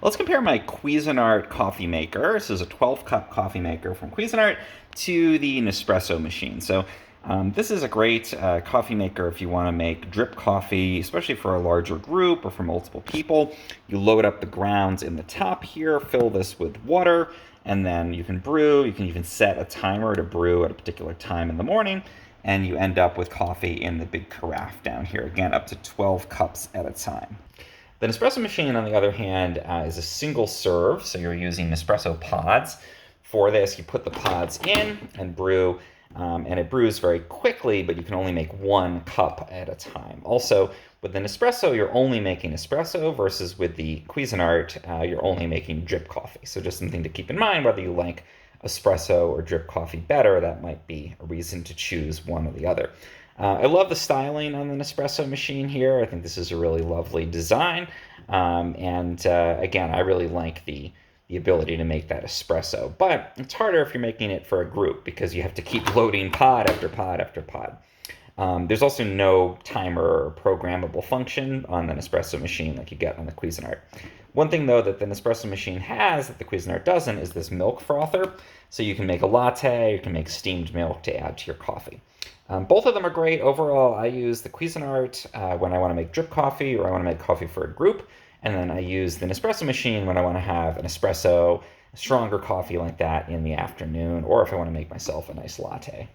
Let's compare my Cuisinart coffee maker. This is a 12-cup coffee maker from Cuisinart to the Nespresso machine. This is a great coffee maker if you want to make drip coffee, especially for a larger group or for multiple people. You load up the grounds in the top here, fill this with water, and then you can brew. You can even set a timer to brew at a particular time in the morning, and you end up with coffee in the big carafe down here, again, up to 12 cups at a time. The Nespresso machine, on the other hand, is a single serve, so you're using Nespresso pods. For this, you put the pods in and brew, and it brews very quickly, but you can only make 1 cup at a time. Also, with the Nespresso, you're only making espresso, versus with the Cuisinart, you're only making drip coffee. So just something to keep in mind, whether you like espresso or drip coffee better, that might be a reason to choose one or the other. I love the styling on the Nespresso machine here. I think this is a really lovely design. Again, I really like the ability to make that espresso. But it's harder if you're making it for a group because you have to keep loading pod after pod after pod. There's also no timer or programmable function on the Nespresso machine like you get on the Cuisinart. One thing, though, that the Nespresso machine has that the Cuisinart doesn't is this milk frother. So you can make a latte, you can make steamed milk to add to your coffee. Both of them are great. Overall, I use the Cuisinart when I want to make drip coffee or I want to make coffee for a group. And then I use the Nespresso machine when I want to have an espresso, a stronger coffee like that in the afternoon, or if I want to make myself a nice latte.